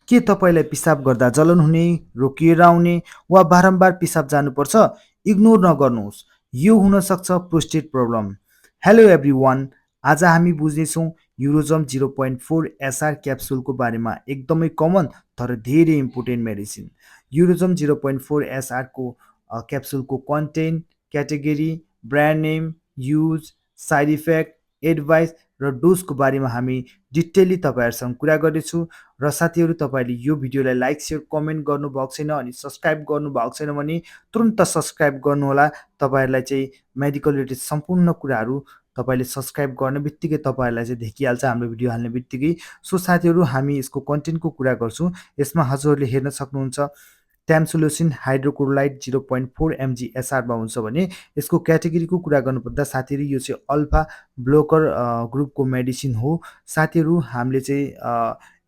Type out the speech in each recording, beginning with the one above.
के तपाईँलाई पिसाब गर्दा जलन हुने, रोकिएर आउने वा बारम्बार पिसाब जानुपर्छ? इग्नोर नगर्नुहोस्। यो हुन सक्छ प्रोस्टेट प्रब्लम। हेलो एभ्रिवान, आज हामी बुझ्नेछौँ युरोजम 0.4 एसआर क्याप्सुलको बारेमा। एकदमै कमन तर धेरै इम्पोर्टेन्ट मेडिसिन। युरोजम 0.4 एसआरको क्याप्सुलको content, category, brand name, use, side effect, advice र डोजको बारेमा हामी डिटेली तपाईँहरूसँग कुरा गर्नेछु। र साथीहरू, तपाईँले यो भिडियोलाई लाइक, सेयर, कमेन्ट गर्नुभएको छैन अनि सब्सक्राइब गर्नुभएको छैन भने तुरुन्त सब्सक्राइब गर्नुहोला। तपाईँहरूलाई चाहिँ मेडिकल रिलेटेड सम्पूर्ण कुराहरू तपाईँले सब्सक्राइब गर्ने बित्तिकै तपाईँहरूलाई चाहिँ देखिहाल्छ हाम्रो भिडियो हाल्ने बित्तिकै। सो साथीहरू, हामी यसको कन्टेन्टको कुरा गर्छौँ। यसमा हजुरहरूले हेर्न सक्नुहुन्छ ट्यामसुलोसिन हाइड्रोक्लोराइड 0.4 mg एसआरमा हुन्छ भने यसको क्याटेगोरीको कुरा गर्नुपर्दा साथीहरू यो चाहिँ अल्फा ब्लोकर ग्रुपको मेडिसिन हो। साथीहरू, हामीले चाहिँ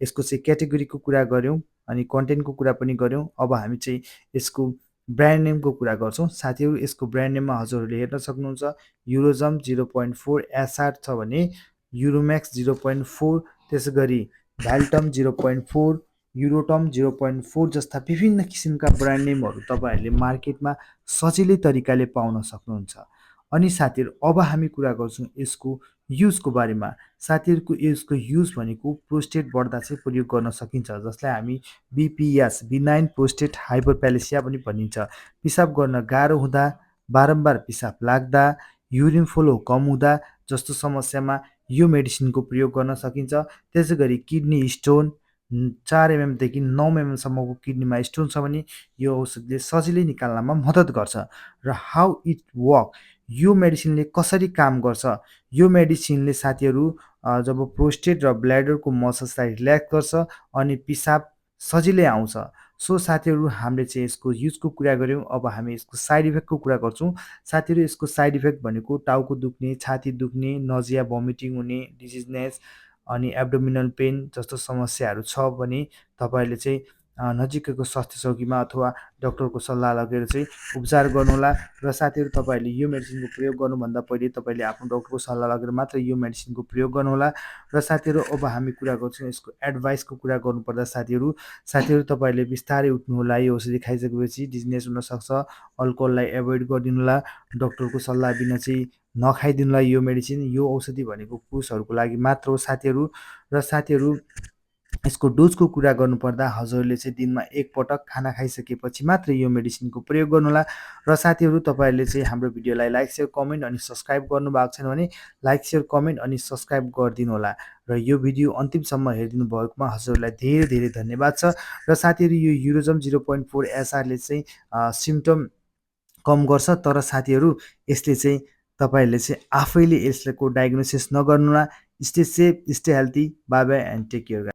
यसको चाहिँ क्याटेगोरीको कुरा गऱ्यौँ अनि कन्टेन्टको कुरा पनि गऱ्यौँ। अब हामी चाहिँ यसको ब्रान्ड नेमको कुरा गर्छौँ। साथीहरू, यसको ब्रान्ड नेममा हजुरहरूले हेर्न सक्नुहुन्छ युरोजम 0.4 एसआर छ भने युरोम्याक्स 0.4, त्यसै गरी भ्याल्टम 0.4, युरोटम 0.4 जस्ता विभिन्न किसिमका ब्रान्ड नेमहरू तपाईँहरूले मार्केटमा सजिलै तरिकाले पाउन सक्नुहुन्छ। अनि साथीहरू, अब हामी कुरा गर्छौँ यसको युजको बारेमा। साथीहरूको यसको युज भनेको प्रोस्टेट बढ्दा चाहिँ प्रयोग गर्न सकिन्छ, जसलाई हामी बिपिएस बिनाइन प्रोस्टेट हाइपरप्यालेसिया पनि भनिन्छ। पिसाब गर्न गाह्रो हुँदा, बारम्बार पिसाब लाग्दा, युरिन फ्लो कम हुँदा जस्तो समस्यामा यो मेडिसिनको प्रयोग गर्न सकिन्छ। त्यसै गरी किडनी स्टोन 4 mmदेखि 9 mmसम्मको किडनीमा स्टोन छ भने यो औषधिले सजिलै निकाल्नमा मद्दत गर्छ। र हाउ इट वर्क, यो मेडिसिनले कसरी काम गर्छ? यो मेडिसिनले साथीहरू जब प्रोस्टेट र ब्ल्याडरको मसल्सलाई रिल्याक्स गर्छ अनि पिसाब सजिलै आउँछ। सो साथीहरू, हामीले चाहिँ यसको युजको कुरा गऱ्यौँ। अब हामी यसको साइड इफेक्टको कुरा गर्छौँ। साथीहरू, यसको साइड इफेक्ट भनेको टाउको दुख्ने, छाती दुख्ने, नजिया, भमिटिङ हुने, डिजिजनेस अनि एब्डोमिनल पेन जस्तो समस्याहरू छ भने तपाईँहरूले चाहिँ नजिकैको स्वास्थ्य चौकीमा अथवा डक्टरको सल्लाह लगेर चाहिँ उपचार गर्नुहोला। र साथीहरू, तपाईँहरूले यो मेडिसिनको प्रयोग गर्नुभन्दा पहिले तपाईँले आफ्नो डक्टरको सल्लाह लगेर मात्र यो मेडिसिनको प्रयोग गर्नुहोला। र साथीहरू, अब हामी कुरा गर्छौँ यसको एडभाइसको कुरा गर्नुपर्दा साथीहरू तपाईँहरूले बिस्तारै उठ्नुहोला। यो औषधि खाइसकेपछि डिजनेस हुनसक्छ, अल्कोहललाई एभोइड गरिदिनुहोला, डक्टरको सल्लाह बिना चाहिँ नखाइदिनुहोला यो मेडिसिन। यो औषधि भनेको पुरुषहरूको लागि मात्र हो साथीहरू। र साथीहरू, यसको डोजको कुरा गर्नुपर्दा हजुरहरूले चाहिँ दिनमा एक पटक खाना खाइसकेपछि मात्र यो मेडिसिनको प्रयोग गर्नुहोला। र साथीहरू, तपाईँहरूले चाहिँ हाम्रो भिडियोलाई लाइक, सेयर, कमेन्ट अनि सब्सक्राइब गर्नुभएको छैन भने लाइक, सेयर, कमेन्ट अनि सब्सक्राइब गरिदिनु होला। र यो भिडियो अन्तिमसम्म हेरिदिनु भएकोमा हजुरहरूलाई धेरै धेरै धन्यवाद छ। र साथीहरू, यो युरोजम 0.4 एसआरले चाहिँ सिम्टम कम गर्छ, तर साथीहरू यसले चाहिँ तपाईँहरूले चाहिँ आफैले यसको डायग्नोसिस नगर्नुहोला। Stay safe, stay healthy, bye bye and take care.